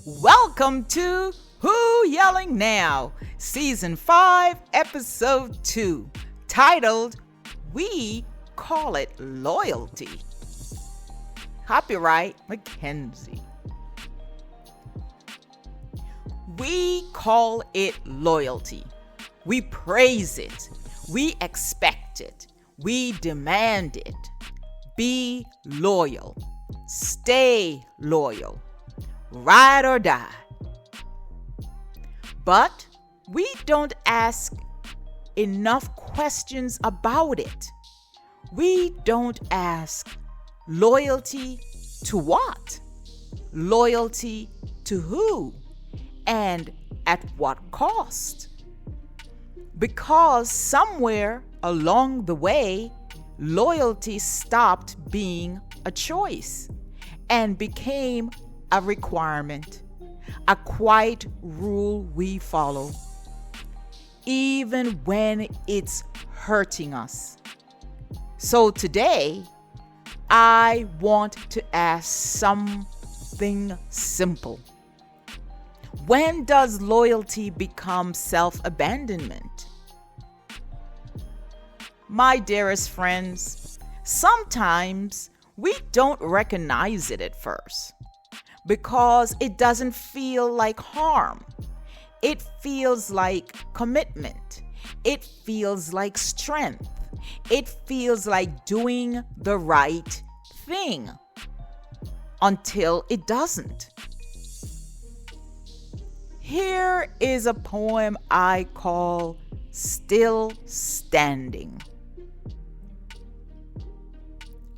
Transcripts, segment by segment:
Welcome to Who Yelling Now, Season 5, Episode 2, titled, We Call It Loyalty. Copyright Mackenzie. We call it loyalty. We praise it. We expect it. We demand it. Be loyal. Stay loyal. Ride or die. But we don't ask enough questions about it. We don't ask loyalty to what? Loyalty to who? And at what cost? Because somewhere along the way, loyalty stopped being a choice and became a requirement, a quiet rule we follow, even when it's hurting us. So today, I want to ask something simple. When does loyalty become self-abandonment? My dearest friends, sometimes we don't recognize it at first because it doesn't feel like harm. It feels like commitment. It feels like strength. It feels like doing the right thing until it doesn't. Here is a poem I call Still Standing.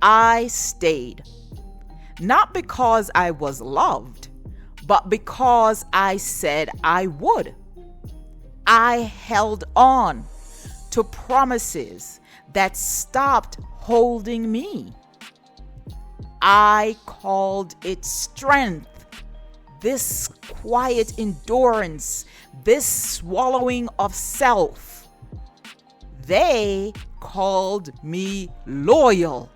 I stayed, not because I was loved, but because I said I would. I held on to promises that stopped holding me. I called it strength. This quiet endurance, this swallowing of self. They called me loyal,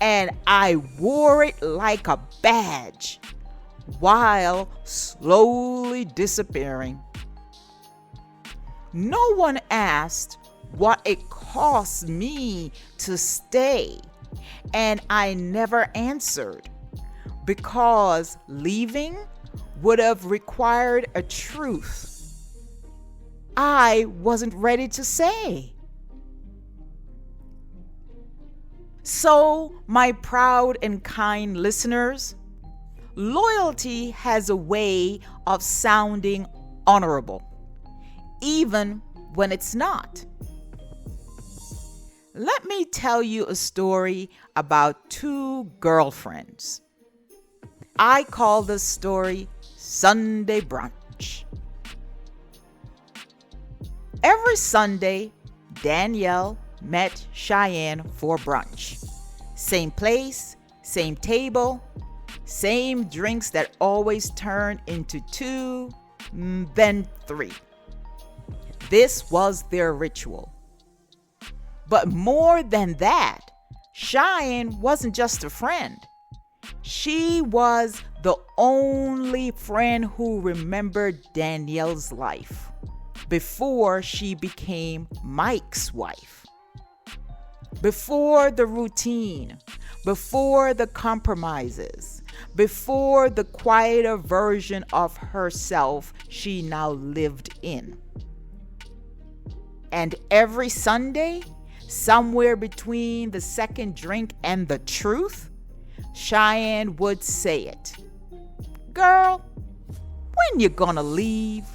and I wore it like a badge while slowly disappearing. No one asked what it cost me to stay, and I never answered because leaving would have required a truth I wasn't ready to say. So, my proud and kind listeners, loyalty has a way of sounding honorable, even when it's not. Let me tell you a story about two girlfriends. I call this story Sunday Brunch. Every Sunday, Danielle met Cheyenne for brunch. Same place, same table, same drinks that always turn into 2, then 3. This was their ritual. But more than that, Cheyenne wasn't just a friend. She was the only friend who remembered Danielle's life before she became Mike's wife. Before the routine, before the compromises, before the quieter version of herself she now lived in. And every Sunday, somewhere between the second drink and the truth, Cheyenne would say it. Girl, when you gonna leave?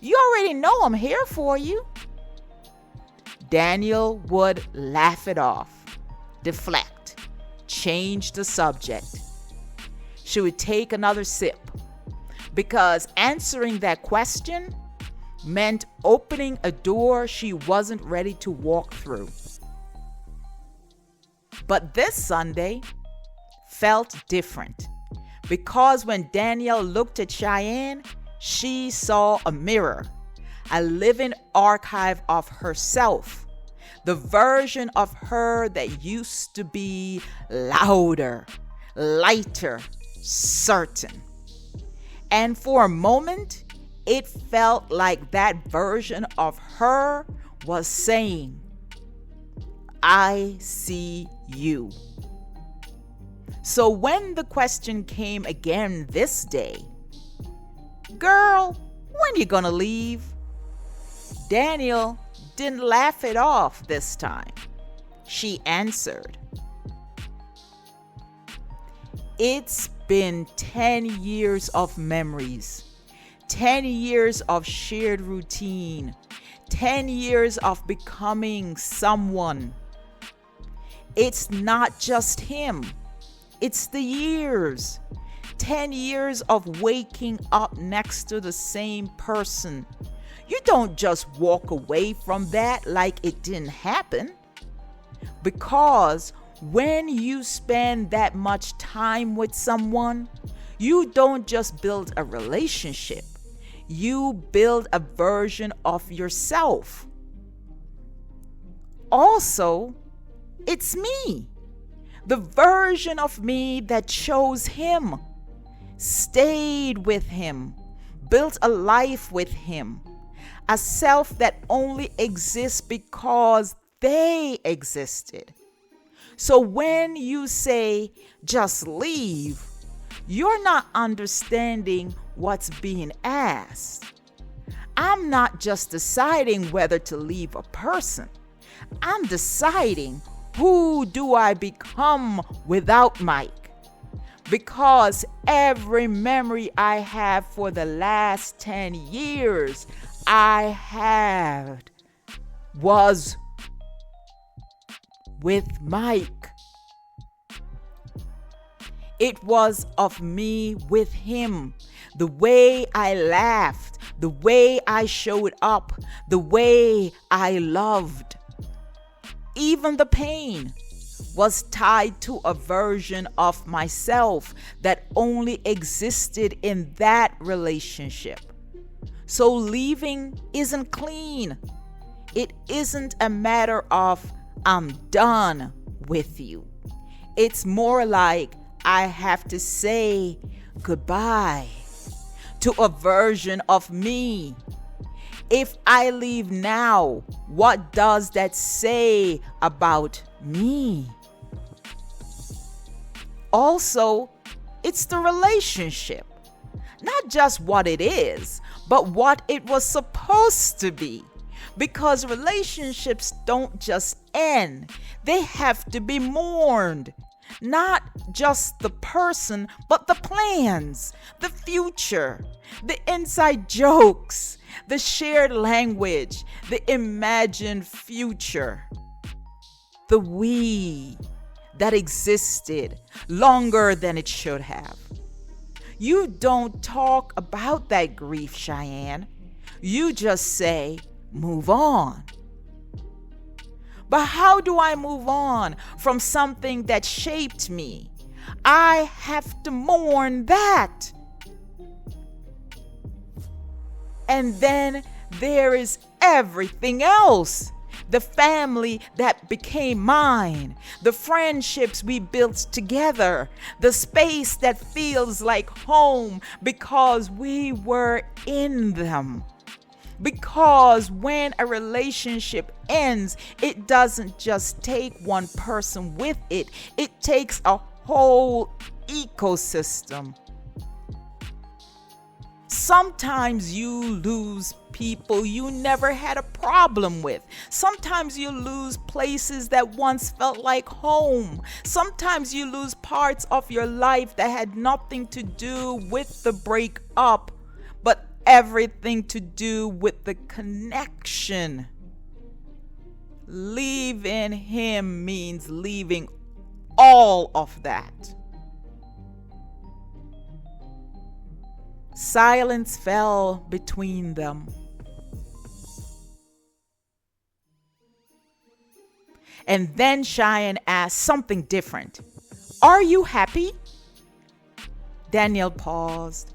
You already know I'm here for you. Daniel would laugh it off, deflect, change the subject. She would take another sip because answering that question meant opening a door she wasn't ready to walk through. But this Sunday felt different because when Danielle looked at Cheyenne, she saw a mirror, a living archive of herself, the version of her that used to be louder, lighter, certain. And for a moment, it felt like that version of her was saying, I see you. So when the question came again this day, girl, when you gonna leave? Daniel didn't laugh it off this time. She answered, it's been 10 years of memories, 10 years of shared routine, 10 years of becoming someone. It's not just him, it's the years. 10 years of waking up next to the same person. You don't just walk away from that like it didn't happen. Because when you spend that much time with someone, you don't just build a relationship. You build a version of yourself. Also, it's me. The version of me that chose him, stayed with him, built a life with him, a self that only exists because they existed. So when you say, just leave, you're not understanding what's being asked. I'm not just deciding whether to leave a person. I'm deciding, who do I become without Mike? Because every memory I have for the last 10 years I had was with Mike. It was of me with him. The way I laughed, the way I showed up, the way I loved. Even the pain was tied to a version of myself that only existed in that relationship. So leaving isn't clean. It isn't a matter of I'm done with you. It's more like I have to say goodbye to a version of me. If I leave now, what does that say about me? Also, it's the relationship. Not just what it is, but what it was supposed to be. Because relationships don't just end, they have to be mourned. Not just the person, but the plans, the future, the inside jokes, the shared language, the imagined future. The we that existed longer than it should have. You don't talk about that grief, Cheyenne. You just say, move on. But how do I move on from something that shaped me? I have to mourn that. And then there is everything else. The family that became mine, the friendships we built together, the space that feels like home because we were in them. Because when a relationship ends, it doesn't just take one person with it, it takes a whole ecosystem. Sometimes you lose people you never had a problem with. Sometimes you lose places that once felt like home. Sometimes you lose parts of your life that had nothing to do with the breakup, but everything to do with the connection. Leaving him means leaving all of that. Silence fell between them. And then Cheyenne asked something different. Are you happy? Danielle paused,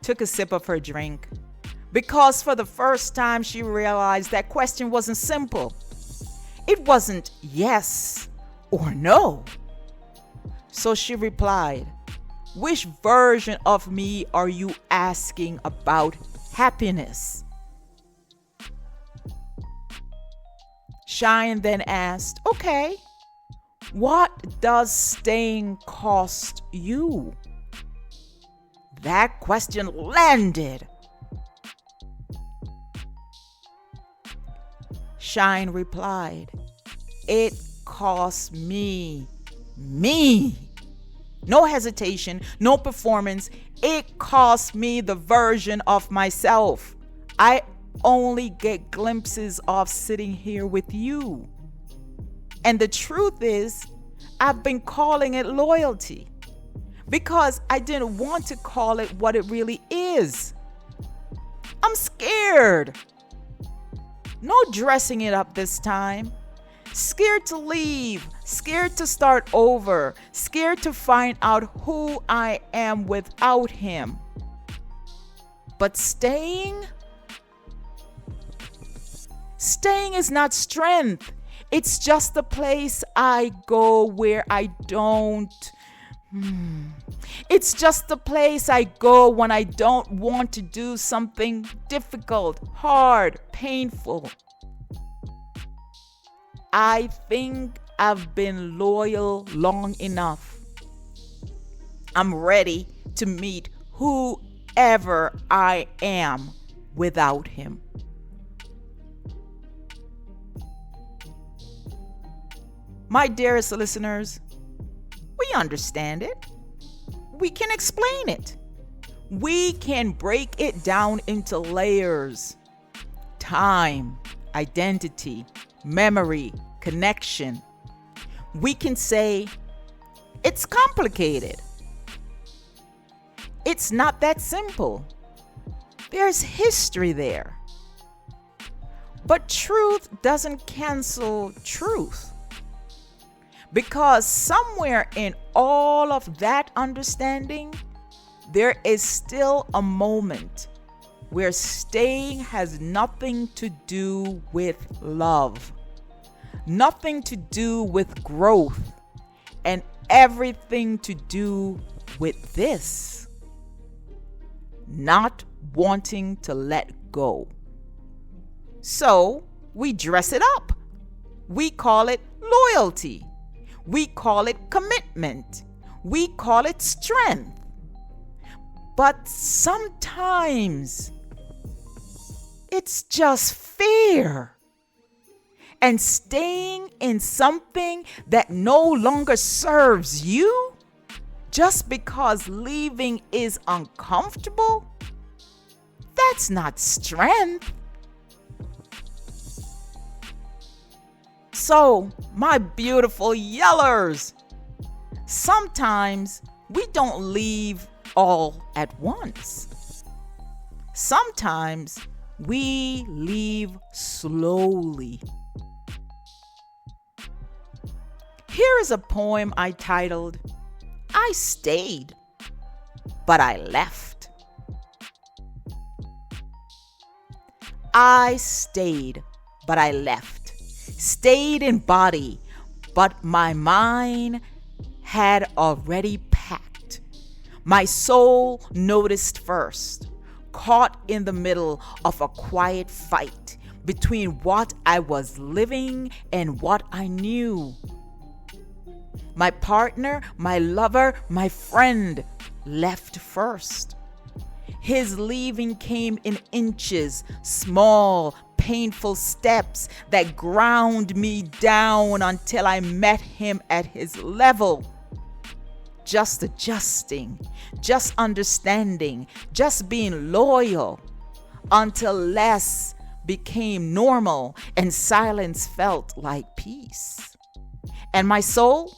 took a sip of her drink, because for the first time she realized that question wasn't simple. It wasn't yes or no. So she replied, Which version of me are you asking about happiness? Shine then asked, okay, what does staying cost you? That question landed. Shine replied, it costs me. No hesitation, no performance. It costs me the version of myself I only get glimpses of sitting here with you. And the truth is, I've been calling it loyalty because I didn't want to call it what it really is. I'm scared. No dressing it up this time. Scared to leave, scared to start over, scared to find out who I am without him. But staying is not strength. It's just the place I go where I don't. It's just the place I go when I don't want to do something difficult, hard, painful. I think I've been loyal long enough. I'm ready to meet whoever I am without him. My dearest listeners, we understand it. We can explain it. We can break it down into layers. Time, identity, memory, connection. We can say it's complicated. It's not that simple. There's history there. But truth doesn't cancel truth. Because somewhere in all of that understanding, there is still a moment where staying has nothing to do with love, nothing to do with growth, and everything to do with this: not wanting to let go. So we dress it up. We call it loyalty. We call it commitment. We call it strength. But sometimes it's just fear. And staying in something that no longer serves you just because leaving is uncomfortable, that's not strength. So, my beautiful yellers, sometimes we don't leave all at once. Sometimes we leave slowly. Here is a poem I titled, I Stayed, But I Left. I stayed, but I left. Stayed in body, but my mind had already packed. My soul noticed first, caught in the middle of a quiet fight between what I was living and what I knew. My partner, my lover, my friend left first. His leaving came in inches, small, painful steps that ground me down until I met him at his level. Just adjusting, just understanding, just being loyal until less became normal and silence felt like peace. And my soul,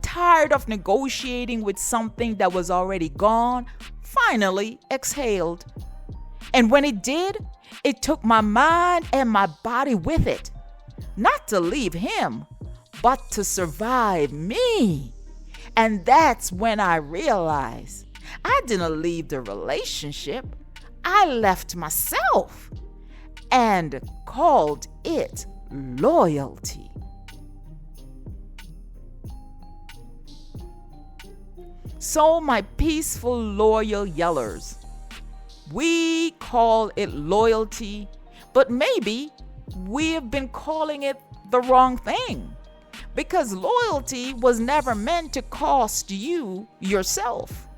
tired of negotiating with something that was already gone, finally exhaled. And when it did, it took my mind and my body with it, not to leave him, but to survive me. And that's when I realized I didn't leave the relationship. I left myself and called it loyalty. So, my peaceful, loyal yellers, we call it loyalty, but maybe we have been calling it the wrong thing, because loyalty was never meant to cost you yourself.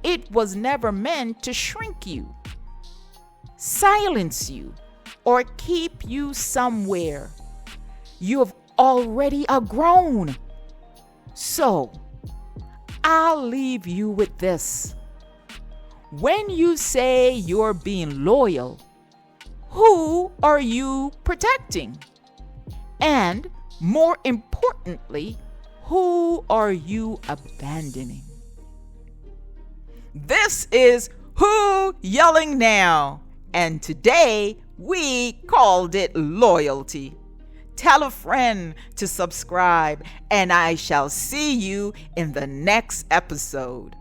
It was never meant to shrink you, silence you, or keep you somewhere. You have already outgrown. So, I'll leave you with this. When you say you're being loyal, who are you protecting? And more importantly, who are you abandoning? This is Who Yelling Now, and today we called it loyalty. Tell a friend to subscribe, and I shall see you in the next episode.